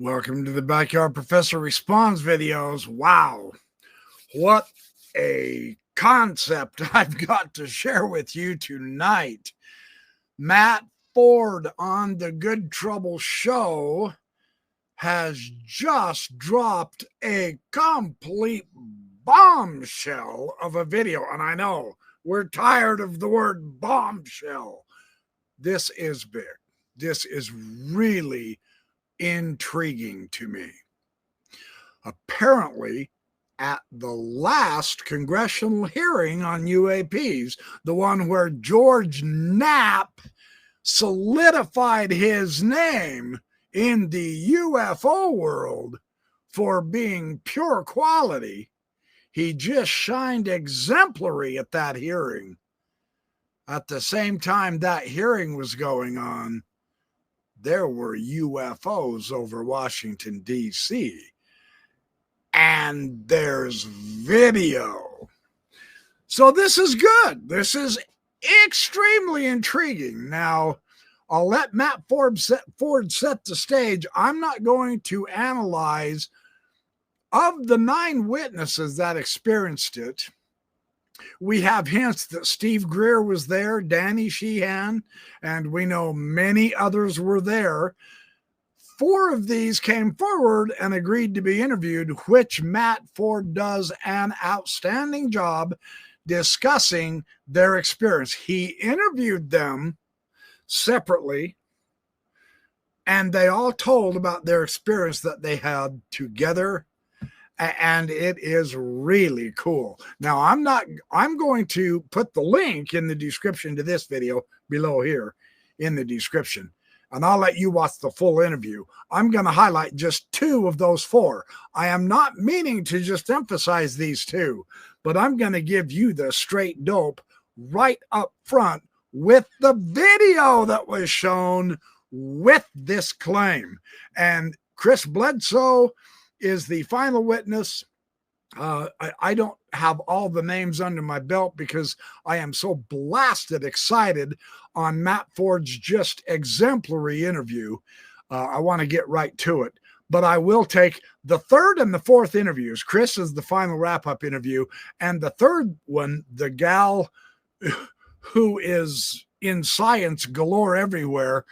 Welcome to the Backyard Professor Responds videos. Wow, what a concept I've got to share with you tonight. Matt Ford on the Good Trouble Show has just dropped a complete bombshell of a video. And I know we're tired of the word bombshell. This is big. This is really intriguing to me. Apparently, at the last congressional hearing on UAPs, the one where George Knapp solidified his name in the UFO world for being pure quality, he just shined exemplary at that hearing. At the same time that hearing was going on, there were UFOs over Washington, D.C. And there's video. So this is good. This is extremely intriguing. Now, I'll let Matt Ford set the stage. I'm not going to analyze of the 9 witnesses that experienced it. We have hints that Steve Greer was there, Danny Sheehan, and we know many others were there. 4 of these came forward and agreed to be interviewed, which Matt Ford does an outstanding job discussing their experience. He interviewed them separately, and they all told about their experience that they had together. And it is really cool. Now, I'm going to put the link in the description to this video below here in the description, and I'll let you watch the full interview. I'm going to highlight just 2 of those 4. I am not meaning to just emphasize these 2, but I'm going to give you the straight dope right up front with the video that was shown with this claim. And Chris Bledsoe is the final witness. I don't have all the names under my belt because I am so blasted excited on Matt Ford's just exemplary interview. I want to get right to it, but I will take the 3rd and the 4th interviews. Chris is the final wrap-up interview, and the 3rd one, the gal who is in science galore everywhere,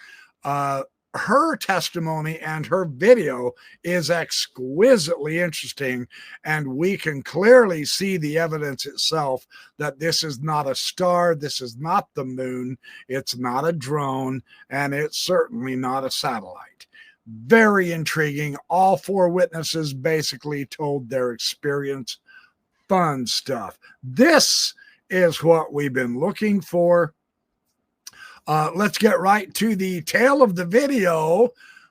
her testimony and her video is exquisitely interesting, and we can clearly see the evidence itself that this is not a star, this is not the moon, it's not a drone, and it's certainly not a satellite. Very intriguing. All 4 witnesses basically told their experience. Fun stuff. This is what we've been looking for. Let's get right to the tail of the video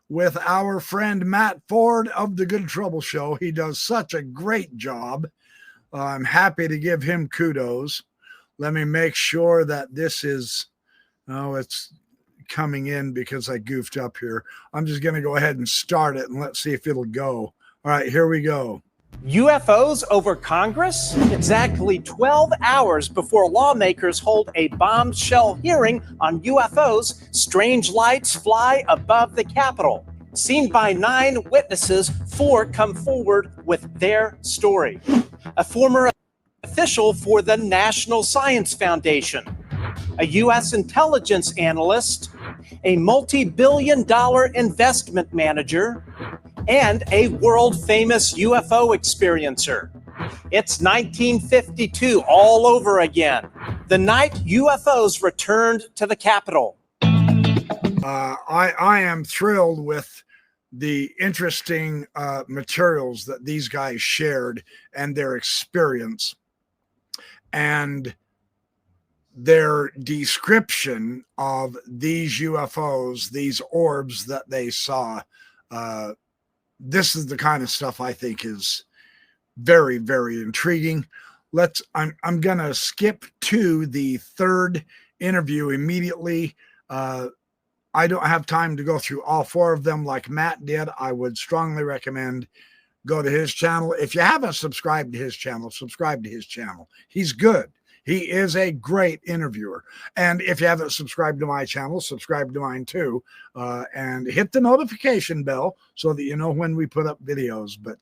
with our friend Matt Ford of the Good Trouble Show. He does such a great job. I'm happy to give him kudos. Let me make sure that this is, it's coming in because I goofed up here. I'm just going to go ahead and start it and let's see if it'll go. All right, here we go. UFOs over Congress? Exactly 12 hours before lawmakers hold a bombshell hearing on UFOs, strange lights fly above the Capitol. Seen by 9 witnesses, 4 come forward with their story. A former official for the National Science Foundation, a U.S. intelligence analyst, a multi-billion-dollar investment manager, and a world-famous UFO experiencer. It's 1952 all over again, the night UFOs returned to the Capitol. I am thrilled with the interesting materials that these guys shared and their experience and their description of these UFOs, these orbs that they saw. This is the kind of stuff I think is very, very intriguing. I'm going to skip to the 3rd interview immediately. I don't have time to go through all 4 of them like Matt did. I would strongly recommend go to his channel. If you haven't subscribed to his channel, subscribe to his channel. He's good. He is a great interviewer. And if you haven't subscribed to my channel, subscribe to mine too. And hit the notification bell so that you know when we put up videos. But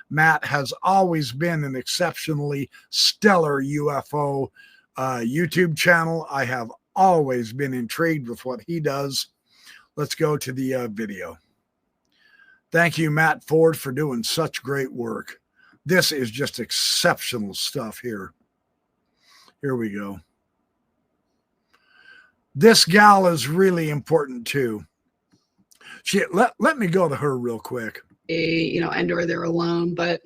Matt has always been an exceptionally stellar UFO YouTube channel. I have always been intrigued with what he does. Let's go to the video. Thank you, Matt Ford, for doing such great work. This is just exceptional stuff here. Here we go. This gal is really important too. Let me go to her real quick. And or they're alone, but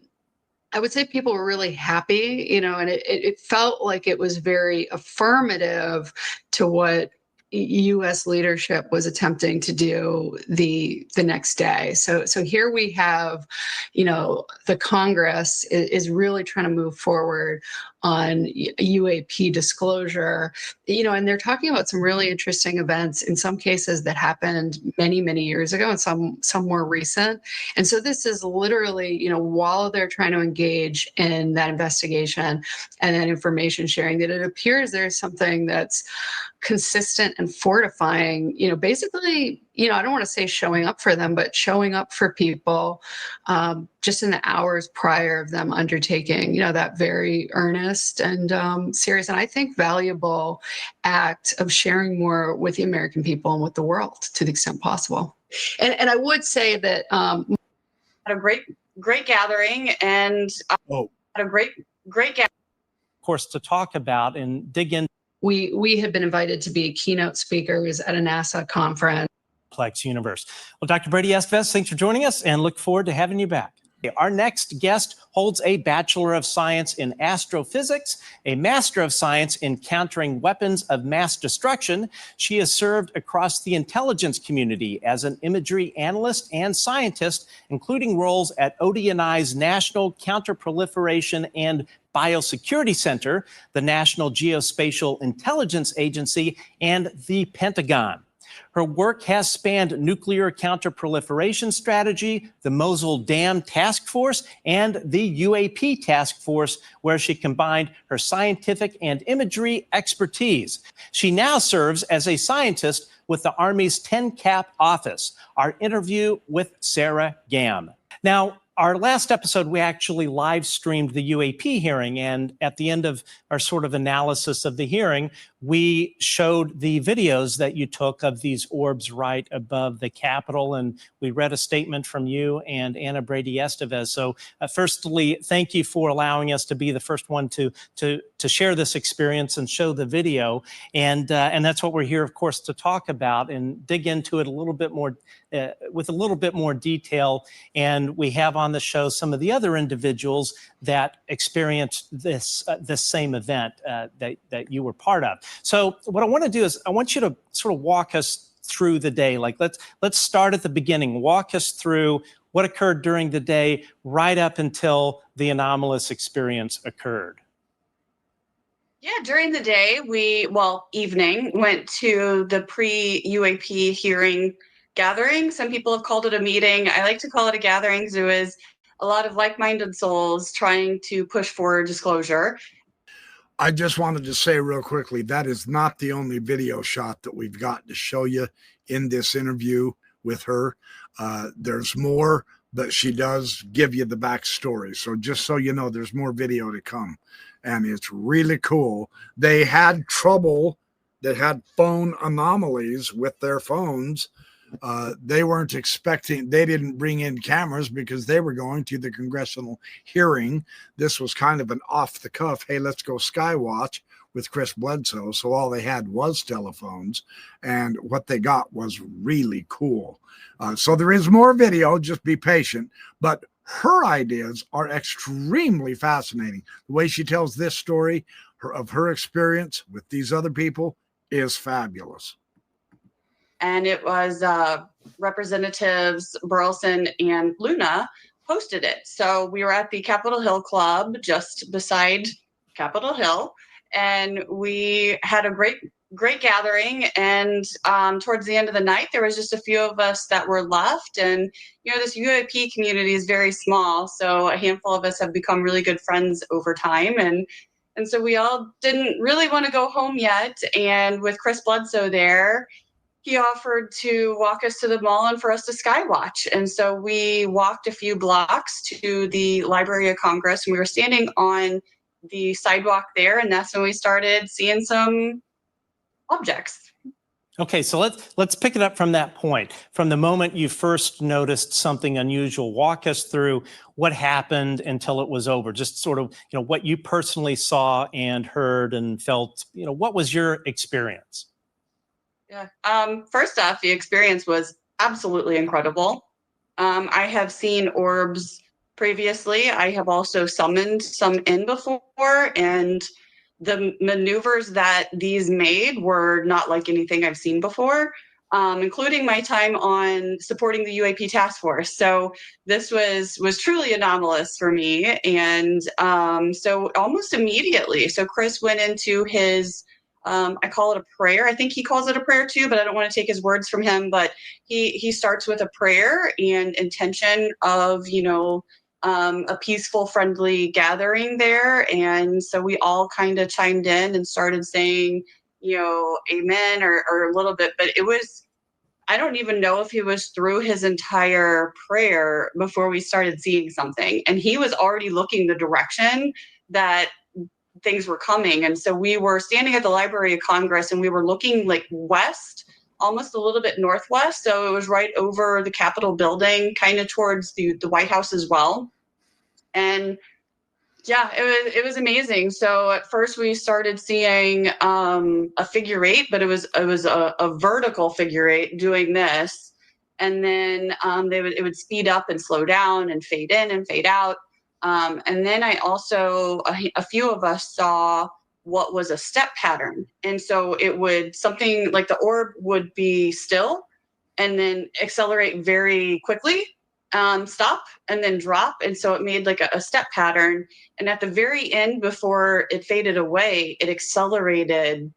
I would say people were really happy, and it felt like it was very affirmative to what U.S. leadership was attempting to do the next day. So here we have, the Congress is really trying to move forward on UAP disclosure, and they're talking about some really interesting events, in some cases that happened many, many years ago and some more recent. And so this is literally, while they're trying to engage in that investigation and that information sharing, that it appears there's something that's consistent and fortifying, basically, I don't want to say showing up for them, but showing up for people just in the hours prior of them undertaking, that very earnest and serious, and I think valuable act of sharing more with the American people and with the world to the extent possible. And I would say that had a great gathering and had a great gathering. Of course, to talk about and dig in. We had been invited to be keynote speakers at a NASA conference. Complex universe. Well, Dr. Brady Estevez, thanks for joining us and look forward to having you back. Our next guest holds a Bachelor of Science in Astrophysics, a Master of Science in Countering Weapons of Mass Destruction. She has served across the intelligence community as an imagery analyst and scientist, including roles at ODNI's National Counterproliferation and Biosecurity Center, the National Geospatial Intelligence Agency, and the Pentagon. Her work has spanned nuclear counterproliferation strategy, the Mosul Dam Task Force, and the UAP Task Force, where she combined her scientific and imagery expertise. She now serves as a scientist with the Army's 10-Cap office. Our interview with Sarah Gamm. Now, our last episode, we actually live streamed the UAP hearing, and at the end of our sort of analysis of the hearing, we showed the videos that you took of these orbs right above the Capitol, and we read a statement from you and Anna Brady Estevez. So firstly, thank you for allowing us to be the first one to share this experience and show the video. And that's what we're here, of course, to talk about and dig into it a little bit more with a little bit more detail. And we have on the show some of the other individuals that experienced this same event that you were part of. So what I want to do is I want you to sort of walk us through the day. Like let's start at the beginning. Walk us through what occurred during the day right up until the anomalous experience occurred. Yeah, during the day, evening, went to the pre-UAP hearing gathering. Some people have called it a meeting. I like to call it a gathering because it was a lot of like-minded souls trying to push for disclosure. I just wanted to say real quickly, that is not the only video shot that we've got to show you in this interview with her. There's more, but she does give you the backstory. So just so you know, there's more video to come. And it's really cool. They had trouble. They had phone anomalies with their phones. They weren't expecting, they didn't bring in cameras because they were going to the congressional hearing. This was kind of an off the cuff, hey, let's go skywatch with Chris Bledsoe. So all they had was telephones, and what they got was really cool. So there is more video, just be patient, but her ideas are extremely fascinating. The way she tells this story of her experience with these other people is fabulous. And it was Representatives Burleson and Luna hosted it. So we were at the Capitol Hill Club just beside Capitol Hill, and we had a great gathering. And towards the end of the night, there was just a few of us that were left. And, this UAP community is very small. So a handful of us have become really good friends over time. And, And so we all didn't really want to go home yet. And with Chris Bledsoe there, he offered to walk us to the mall and for us to skywatch. And so we walked a few blocks to the Library of Congress, and we were standing on the sidewalk there. And that's when we started seeing some objects. Okay, so let's pick it up from that point. From the moment you first noticed something unusual, walk us through what happened until it was over. Just sort of, what you personally saw and heard and felt. What was your experience? Yeah. First off, the experience was absolutely incredible. I have seen orbs previously. I have also summoned some in before, and the maneuvers that these made were not like anything I've seen before, including my time on supporting the UAP task force. So this was truly anomalous for me. And so almost immediately, so Chris went into his, I call it a prayer. I think he calls it a prayer too, but I don't want to take his words from him. But he starts with a prayer and intention of, a peaceful, friendly gathering there. And so we all kind of chimed in and started saying, amen or a little bit. But it was, I don't even know if he was through his entire prayer before we started seeing something. And he was already looking the direction that things were coming. And so we were standing at the Library of Congress and we were looking like west, almost a little bit northwest. So it was right over the Capitol building, kind of towards the White House as well. And yeah, it was amazing. So at first we started seeing a figure eight, but it was a vertical figure eight doing this. And then it would speed up and slow down and fade in and fade out. And then I also, a few of us saw what was a step pattern. And so it would, something like the orb would be still and then accelerate very quickly, stop and then drop. And so it made like a step pattern. And at the very end, before it faded away, it accelerated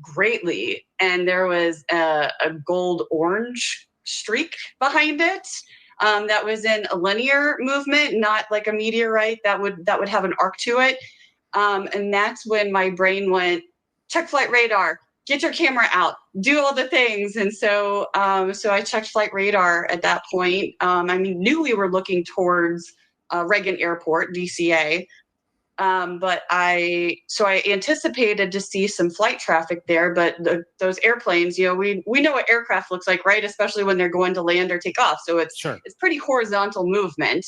greatly. And there was a gold orange streak behind it. That was in a linear movement, not like a meteorite that would have an arc to it. And that's when my brain went, check flight radar, get your camera out, do all the things. And so I checked flight radar at that point. Knew we were looking towards Reagan Airport, DCA. But I anticipated to see some flight traffic there, but those airplanes, we know what aircraft looks like, right? Especially when they're going to land or take off. So it's pretty horizontal movement.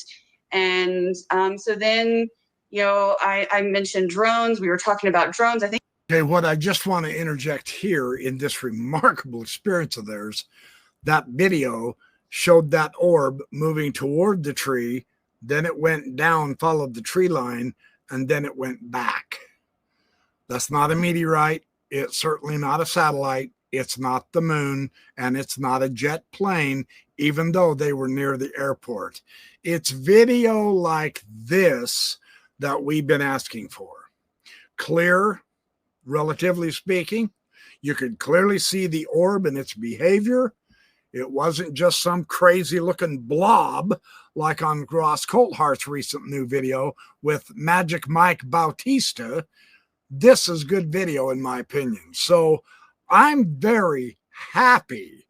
And so then, I mentioned drones. We were talking about drones. I think. Okay, what I just want to interject here in this remarkable experience of theirs, that video showed that orb moving toward the tree, then it went down, followed the tree line, and then it went back. That's not a meteorite. It's certainly not a satellite. It's not the moon, and it's not a jet plane, even though they were near the airport. It's video like this that we've been asking for. Clear, relatively speaking. You could clearly see the orb and its behavior. It wasn't just some crazy looking blob like on Ross Coulthart's recent new video with Magic Mike Bautista. This is good video in my opinion. So I'm very happy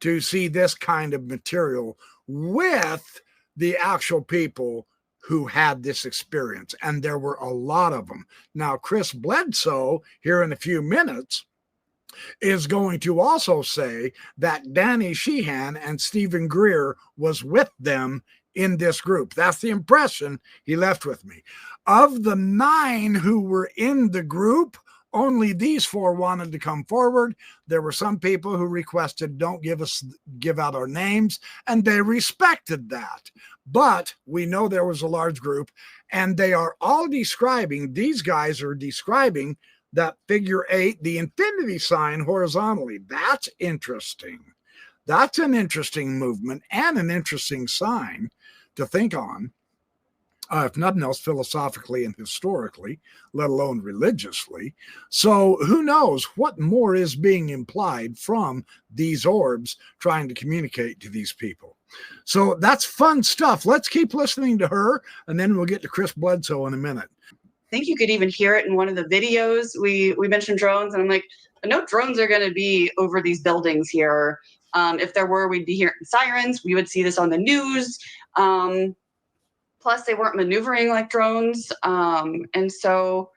to see this kind of material with the actual people who had this experience. And there were a lot of them. Now, Chris Bledsoe, here in a few minutes, is going to also say that Danny Sheehan and Stephen Greer was with them in this group. That's the impression he left with me. Of the 9 who were in the group, only these 4 wanted to come forward. There were some people who requested don't give out our names, and they respected that. But we know there was a large group, and they are all describing, these guys are describing that figure 8, the infinity sign horizontally. That's interesting. That's an interesting movement and an interesting sign to think on, if nothing else, philosophically and historically, let alone religiously. So who knows what more is being implied from these orbs trying to communicate to these people. So that's fun stuff. Let's keep listening to her, and then we'll get to Chris Bledsoe in a minute. think you could even hear it in one of the videos. We mentioned drones, and I'm like, no drones are going to be over these buildings here. If there were, we'd be hearing sirens. We would see this on the news. Plus, they weren't maneuvering like drones. And so,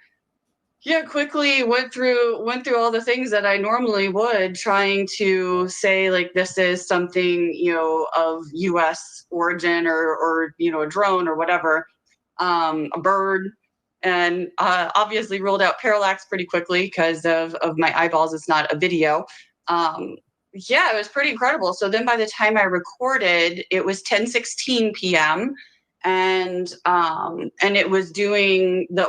yeah, quickly went through all the things that I normally would, trying to say, like, this is something, of U.S. origin or a drone or whatever, a bird. And obviously ruled out parallax pretty quickly because of my eyeballs. It's not a video. Yeah, it was pretty incredible. So then by the time I recorded, it was 10:16 p.m. And the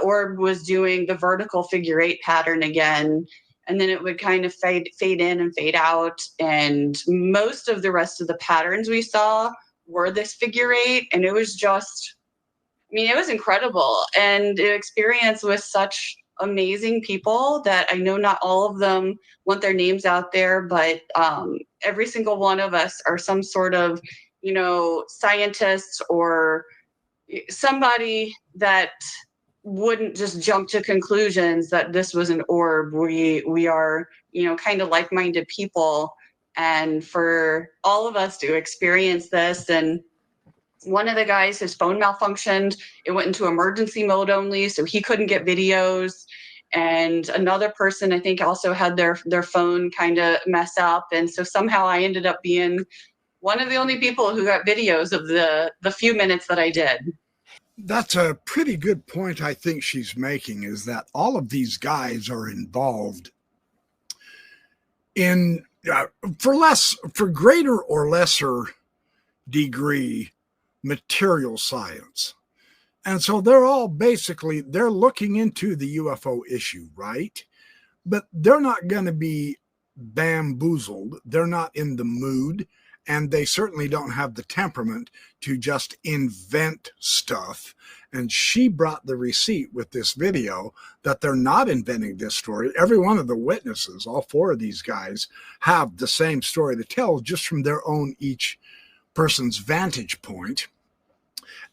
orb was doing the vertical figure 8 pattern again. And then it would kind of fade in and fade out. And most of the rest of the patterns we saw were this figure 8. And it was just, it was incredible. And an experience with such amazing people that I know not all of them want their names out there, but every single one of us are some sort of, scientists or somebody that wouldn't just jump to conclusions that this was an orb. We are, kind of like-minded people. And for all of us to experience this, and one of the guys, his phone malfunctioned. It went into emergency mode only, so he couldn't get videos. And another person, I think, also had their phone kind of mess up. And so somehow I ended up being one of the only people who got videos of the few minutes that I did. That's a pretty good point I think she's making, is that all of these guys are involved in, for greater or lesser degree, material science. And so they're all basically, they're looking into the UFO issue, right? But they're not going to be bamboozled. They're not in the mood, and they certainly don't have the temperament to just invent stuff. And she brought the receipt with this video that they're not inventing this story. Every one of the witnesses, all 4 of these guys, have the same story to tell, just from their own each person's vantage point.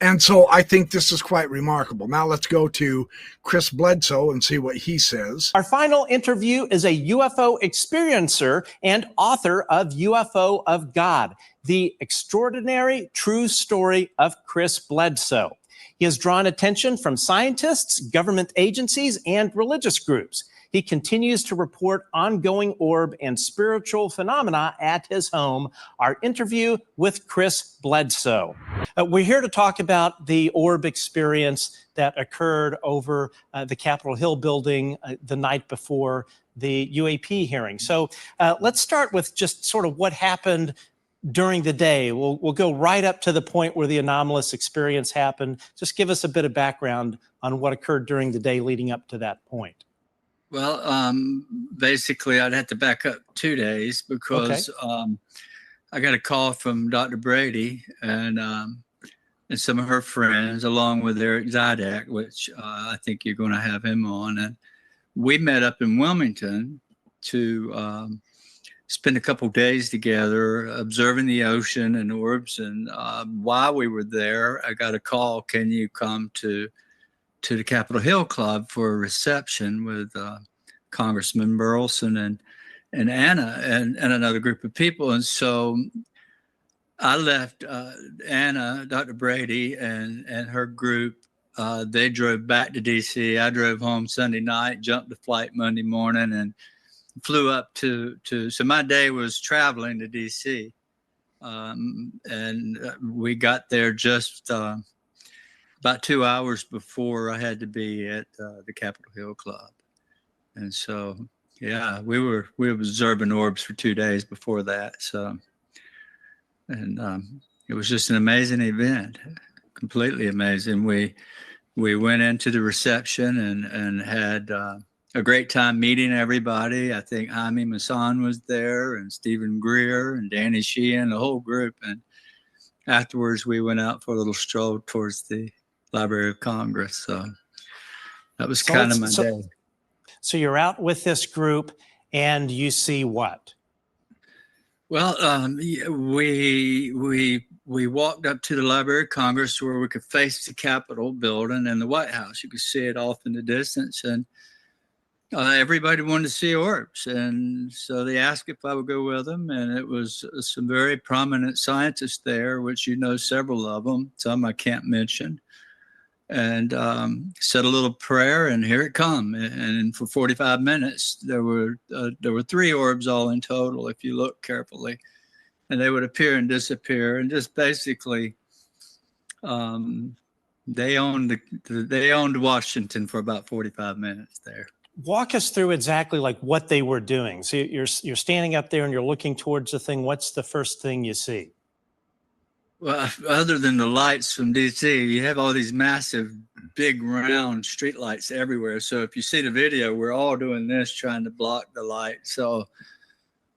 And so I think this is quite remarkable. Now let's go to Chris Bledsoe and see what he says. Our final interview is a UFO experiencer and author of UFO of God, the extraordinary true story of Chris Bledsoe. He has drawn attention from scientists, government agencies, and religious groups. He continues to report ongoing orb and spiritual phenomena at his home. Our interview with Chris Bledsoe. We're here to talk about the orb experience that occurred over the Capitol Hill building the night before the UAP hearing. So let's start with just sort of what happened during the day. We'll go right up to the point where the anomalous experience happened. Just give us a bit of background on what occurred during the day leading up to that point. Well, basically, I'd have to back up 2 days because I got a call from Dr. Brady and some of her friends, along with Eric Zydak, which I think you're going to have him on. And we met up in Wilmington to spend a couple days together observing the ocean and orbs. And while we were there, I got a call, can you come to the Capitol Hill Club for a reception with Congressman Burleson and Anna and another group of people. And so I left Anna, Dr. Brady, and her group. They drove back to D.C. I drove home Sunday night, jumped the flight Monday morning, and flew up to so my day was traveling to D.C. And we got there just about 2 hours before I had to be at the Capitol Hill Club. And so, yeah, we were observing orbs for 2 days before that. So, and it was just an amazing event, completely amazing. We went into the reception and had a great time meeting everybody. I think Jaime Maussan was there, and Stephen Greer and Danny Sheehan, the whole group. And afterwards, we went out for a little stroll towards the Library of Congress. So that was kind of my day. So you're out with this group and you see what? Well, yeah, we walked up to the Library of Congress where we could face the Capitol building and the White House. You could see it off in the distance, and everybody wanted to see orbs, and so they asked if I would go with them. And it was some very prominent scientists there, which you know several of them. Some I can't mention. And said a little prayer, and here it come. And for 45 minutes, there were 3 orbs all in total, if you look carefully, and they would appear and disappear, and just basically, they owned Washington for about 45 minutes there. Walk us through exactly like what they were doing. So you're standing up there and you're looking towards the thing. What's the first thing you see? Well, other than the lights from DC, you have all these massive, big, round street lights everywhere. So if you see the video, we're all doing this, trying to block the light. So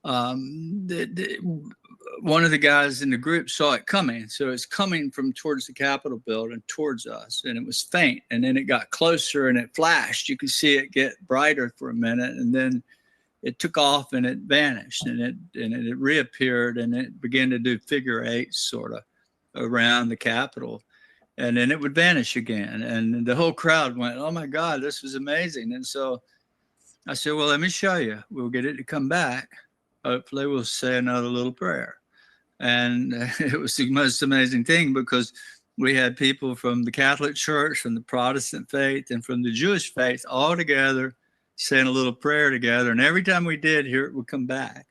one of the guys in the group saw it coming. So it's coming from towards the Capitol building, towards us. And it was faint. And then it got closer and it flashed. You could see it get brighter for a minute. And then it took off and it vanished. And it reappeared, and it began to do figure eights sort of around the Capitol, and then it would vanish again. And the whole crowd went, "Oh my God, this was amazing." And so I said, "Well, let me show you. We'll get it to come back. Hopefully we'll say another little prayer." And it was the most amazing thing, because we had people from the Catholic Church, from the Protestant faith, and from the Jewish faith all together saying a little prayer together. And every time we did, here it would come back.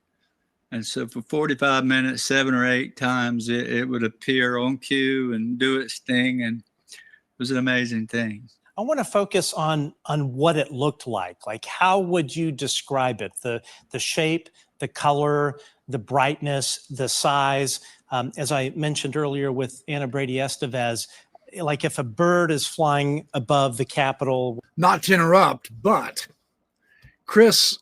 And so for 45 minutes, 7 or 8 times, it would appear on cue and do its thing. And it was an amazing thing. I want to focus on what it looked like. Like, how would you describe it? The shape, the color, the brightness, the size. As I mentioned earlier with Anna Brady Estevez, like if a bird is flying above the Capitol. Not to interrupt, but Chris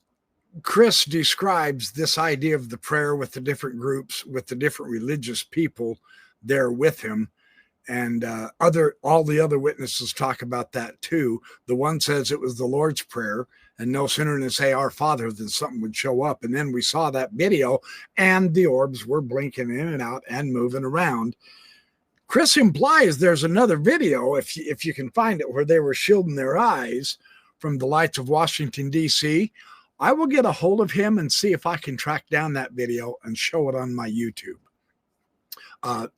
describes this idea of the prayer with the different groups, with the different religious people there with him. And all the other witnesses talk about that too. The one says it was the Lord's Prayer, and no sooner than say Our Father than something would show up. And then we saw that video, and the orbs were blinking in and out and moving around. Chris implies there's another video, if you can find it, where they were shielding their eyes from the lights of Washington, D.C. I will get a hold of him and see if I can track down that video and show it on my YouTube.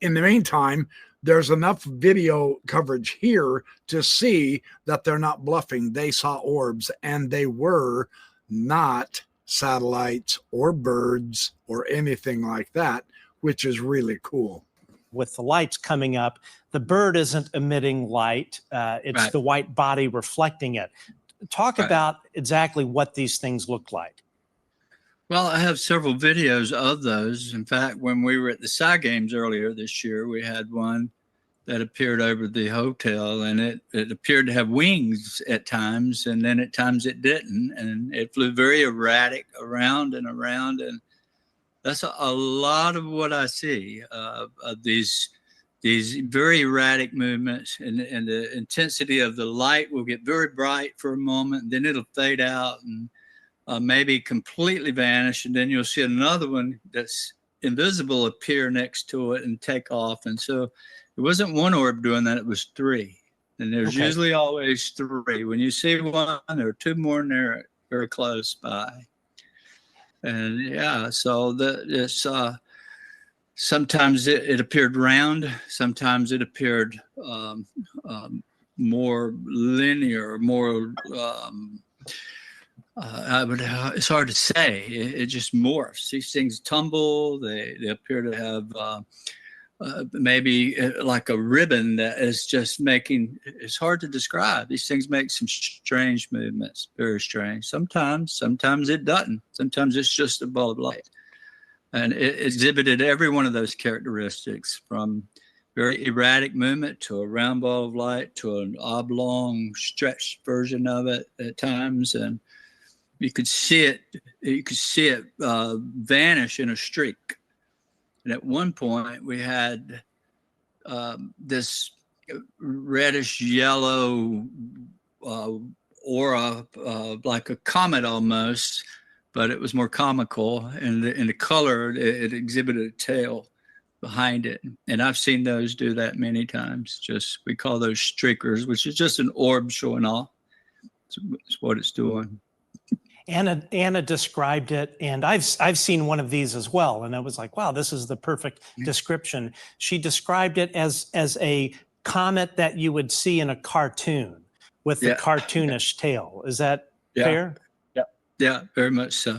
In the meantime, there's enough video coverage here to see that they're not bluffing. They saw orbs, and they were not satellites or birds or anything like that, which is really cool. With the lights coming up, the bird isn't emitting light. It's Right. the white body reflecting it. Talk Right. about exactly what these things look like. Well, I have several videos of those. In fact, when we were at the Psy Games earlier this year, we had one that appeared over the hotel, and it appeared to have wings at times, and then at times it didn't. And it flew very erratic around and around. And that's a lot of what I see of these very erratic movements, and the intensity of the light will get very bright for a moment, and then it'll fade out and maybe completely vanish. And then you'll see another one that's invisible appear next to it and take off. And so it wasn't one orb doing that, it was 3. And there's usually always 3. When you see one, there are 2 more in there very close by. And yeah, so it's sometimes it appeared round, sometimes it appeared more linear, more it's hard to say. It just morphs. These things tumble. They appear to have maybe like a ribbon that is just making. It's hard to describe. These things make some strange movements. Very strange. Sometimes it doesn't. Sometimes it's just a ball of light, and it exhibited every one of those characteristics, from very erratic movement to a round ball of light to an oblong stretched version of it at times. And you could see it vanish in a streak. And at one point we had this reddish yellow aura, like a comet almost, but it was more comical, and the color, it exhibited a tail behind it. And I've seen those do that many times. We call those streakers, which is just an orb showing off. It's what it's doing. Anna described it, and I've seen one of these as well, and I was like, wow, this is the perfect description. She described it as a comet that you would see in a cartoon with the cartoonish tail. Is that fair? Yeah, very much so.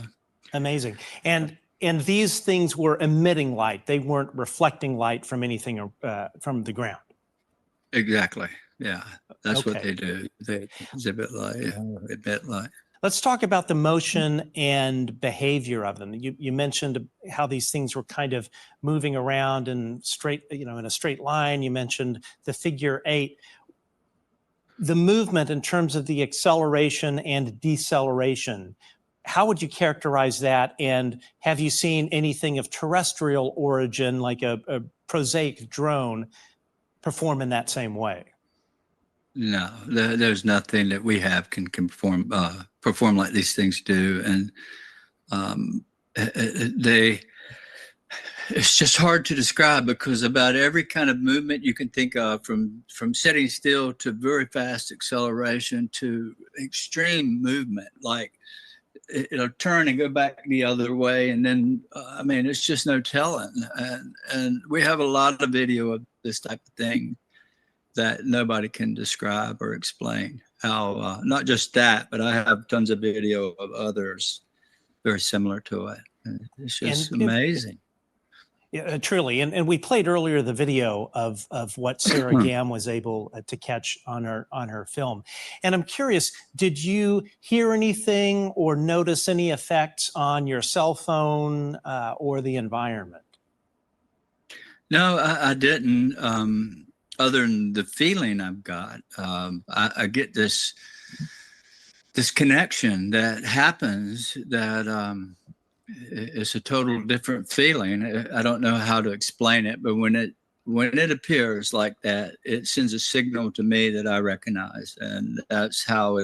Amazing. And these things were emitting light. They weren't reflecting light from anything from the ground. Exactly. Yeah, that's what they do. They exhibit light, emit light. Let's talk about the motion and behavior of them. You mentioned how these things were kind of moving around in a straight line. You mentioned the figure 8. The movement in terms of the acceleration and deceleration, how would you characterize that? And have you seen anything of terrestrial origin, like a prosaic drone, perform in that same way? No, there's nothing that we have can perform like these things do, and it's just hard to describe, because about every kind of movement you can think of, from sitting still to very fast acceleration to extreme movement, like it'll turn and go back the other way, and then it's just no telling. And we have a lot of video of this type of thing that nobody can describe or explain. How not just that, but I have tons of video of others very similar to it. It's just amazing. Yeah, truly. And we played earlier the video of what Sarah Gamm was able to catch on her film. And I'm curious, did you hear anything or notice any effects on your cell phone or the environment? No, I didn't. Other than the feeling I've got, I get this connection that happens that it's a total different feeling. I don't know how to explain it, but when it appears like that, it sends a signal to me that I recognize, and that's how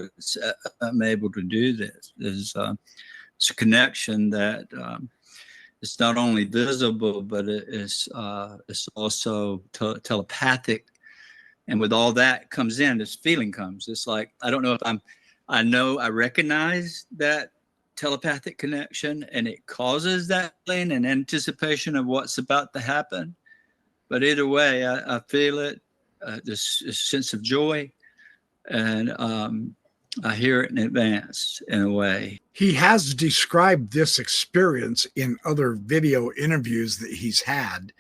I'm able to do this. It's a connection that it's not only visible, but it's also telepathic. And with all that comes in, this feeling comes. It's like, I don't know if I recognize that telepathic connection, and it causes that feeling and anticipation of what's about to happen. But either way, I feel it, this sense of joy, and I hear it in advance in a way. He has described this experience in other video interviews that he's had,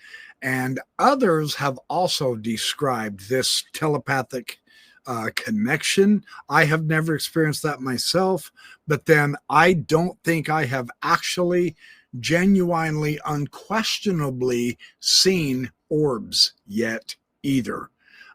and others have also described this telepathic connection. I have never experienced that myself, but then I don't think I have actually genuinely, unquestionably seen orbs yet either.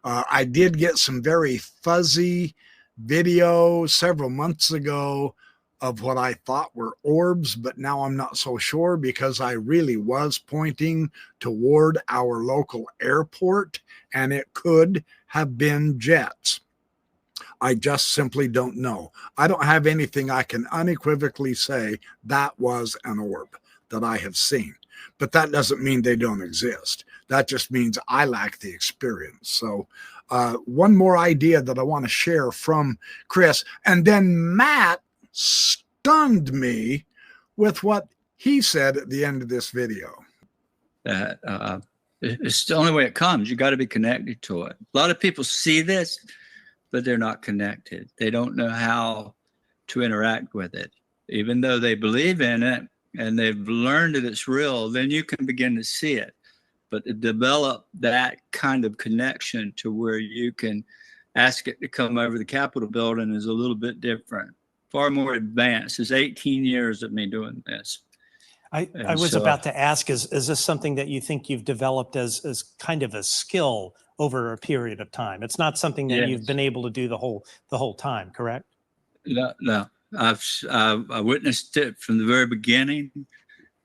I did get some very fuzzy video several months ago of what I thought were orbs, but now I'm not so sure, because I really was pointing toward our local airport, and it could have been jets. I just simply don't know. I don't have anything I can unequivocally say that was an orb that I have seen, but that doesn't mean they don't exist. That just means I lack the experience. So one more idea that I want to share from Chris, and then Matt stunned me with what he said at the end of this video. That it's the only way it comes. You got to be connected to it. A lot of people see this, but they're not connected. They don't know how to interact with it. Even though they believe in it and they've learned that it's real, then you can begin to see it. But to develop that kind of connection to where you can ask it to come over the Capitol building is a little bit different, far more advanced. It's 18 years of me doing this. I was about to ask, is this something that you think you've developed as kind of a skill over a period of time? It's not something that you've been able to do the whole time, correct? No. I witnessed it from the very beginning,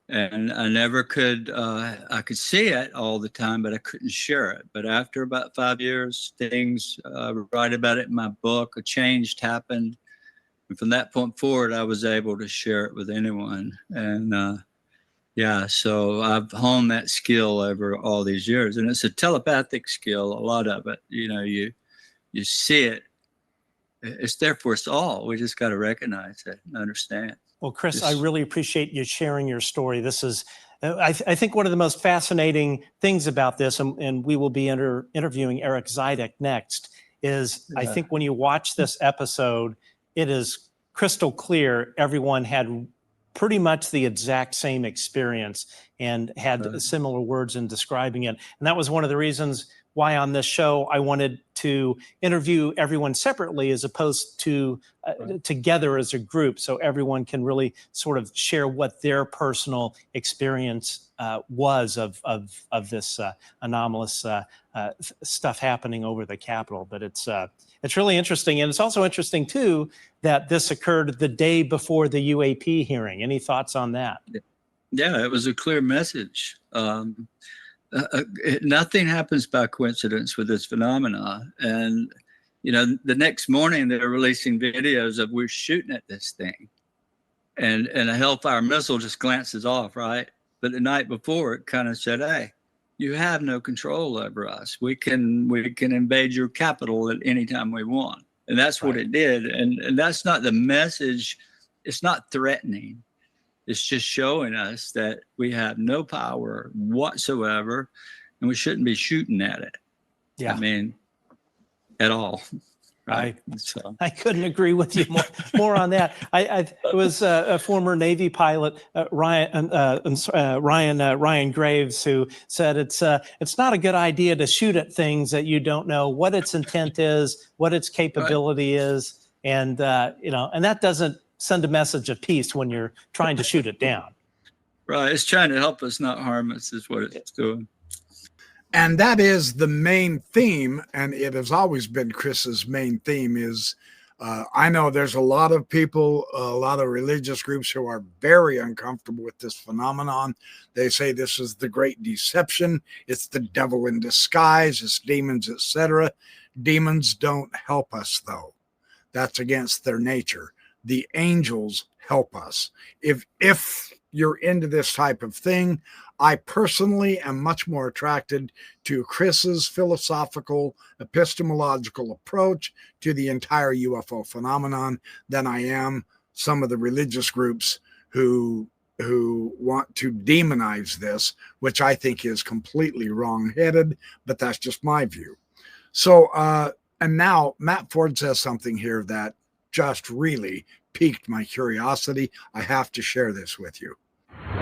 and I never could. I could see it all the time, but I couldn't share it. But after about 5 years, things I write about it in my book. A change happened, And from that point forward, I was able to share it with anyone. And yeah, so I've honed that skill over all these years. And it's a telepathic skill, a lot of it. You know, you see it. It's there for us all. We just got to recognize it and understand. Well, Chris, I really appreciate you sharing your story. This is, I think, one of the most fascinating things about this, and we will be interviewing Eric Zidek next, is I think when you watch this episode, it is crystal clear everyone had pretty much the exact same experience and had similar words in describing it. And that was one of the reasons why on this show I wanted to interview everyone separately as opposed to together as a group, so everyone can really sort of share what their personal experience was of this anomalous stuff happening over the Capitol. But it's really interesting, and it's also interesting too that this occurred the day before the UAP hearing. Any thoughts on that? Yeah, it was a clear message. Nothing happens by coincidence with this phenomena. And, you know, the next morning they're releasing videos of we're shooting at this thing. And a Hellfire missile just glances off, right? But the night before it kind of said, hey, you have no control over us. We can invade your capital at any time we want. And that's what it did. And that's not the message. It's not threatening. It's just showing us that we have no power whatsoever, and we shouldn't be shooting at it. Yeah. I mean, at all. Right. I couldn't agree with you more on that. It was a former Navy pilot, Ryan Graves, who said it's not a good idea to shoot at things that you don't know what its intent is, what its capability is, and and that doesn't send a message of peace when you're trying to shoot it down. Right. It's trying to help us, not harm us, is what it's doing. And that is the main theme, and it has always been Chris's main theme is, I know there's a lot of people, a lot of religious groups who are very uncomfortable with this phenomenon. They say this is the great deception. It's the devil in disguise. It's demons, etc. Demons don't help us, though. That's against their nature. The angels help us. If you're into this type of thing, I personally am much more attracted to Chris's philosophical, epistemological approach to the entire UFO phenomenon than I am some of the religious groups who want to demonize this, which I think is completely wrong-headed, but that's just my view. So, and now Matt Ford says something here that just really piqued my curiosity. I have to share this with you.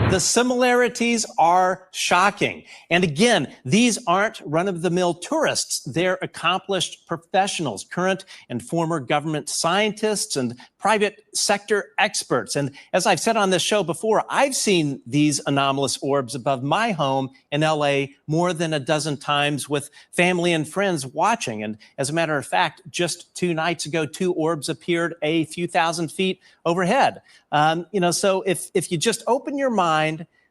The similarities are shocking. And again, these aren't run-of-the-mill tourists. They're accomplished professionals, current and former government scientists and private sector experts. And as I've said on this show before, I've seen these anomalous orbs above my home in LA more than a dozen times with family and friends watching. And as a matter of fact, just 2 nights ago, 2 orbs appeared a few thousand feet overhead. So if you just open your mind,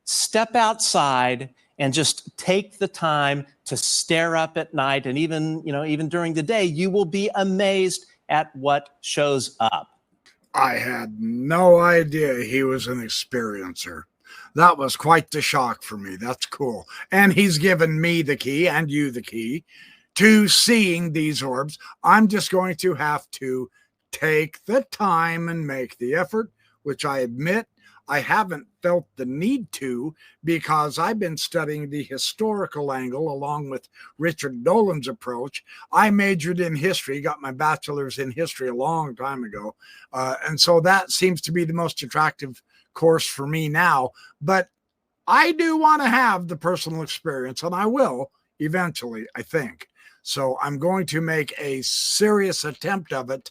step outside, and just take the time to stare up at night, and even during the day, you will be amazed at what shows up. I had no idea he was an experiencer. That was quite the shock for me. That's cool. And he's given me the key, and you the key, to seeing these orbs. I'm just going to have to take the time and make the effort, which I admit I haven't felt the need to, because I've been studying the historical angle along with Richard Dolan's approach. I majored in history, got my bachelor's in history a long time ago. And so that seems to be the most attractive course for me now. But I do want to have the personal experience, and I will eventually, I think. So I'm going to make a serious attempt of it.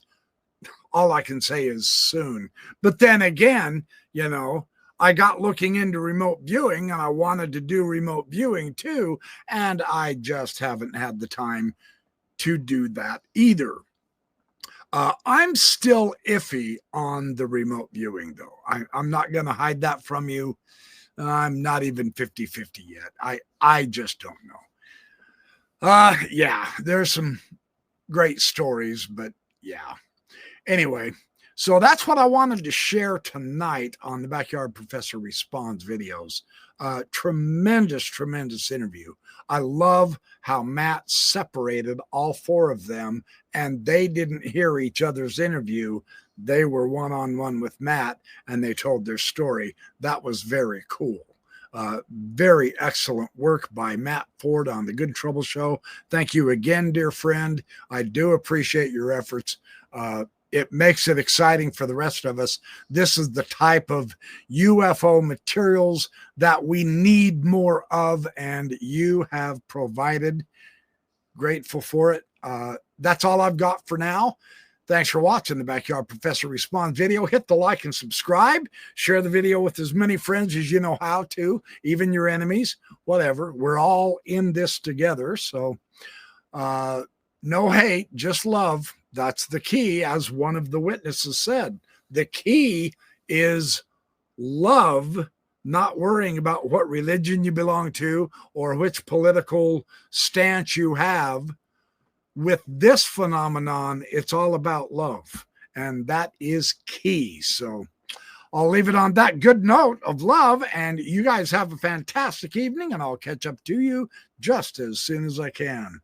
All I can say is soon. But then again, I got looking into remote viewing, and I wanted to do remote viewing too, and I just haven't had the time to do that either. I'm still iffy on the remote viewing, though. I'm not going to hide that from you. I'm not even 50-50 yet. I just don't know. Yeah, there's some great stories, but yeah. Anyway, So that's what I wanted to share tonight on the Backyard Professor Responds videos. Tremendous interview. I love how Matt separated all four of them, and they didn't hear each other's interview. They were one-on-one with Matt, and they told their story. That was very cool. Very excellent work by Matt Ford on the Good Trouble Show. Thank you again, dear friend. I do appreciate your efforts. It makes it exciting for the rest of us. This is the type of UFO materials that we need more of, and you have provided. Grateful for it. That's all I've got for now. Thanks for watching the Backyard Professor Responds video. Hit the like and subscribe. Share the video with as many friends as you know how to, even your enemies, whatever. We're all in this together. So no hate, just love. That's the key, as one of the witnesses said. The key is love, not worrying about what religion you belong to or which political stance you have. With this phenomenon, it's all about love, and that is key. So I'll leave it on that good note of love, and you guys have a fantastic evening, and I'll catch up to you just as soon as I can.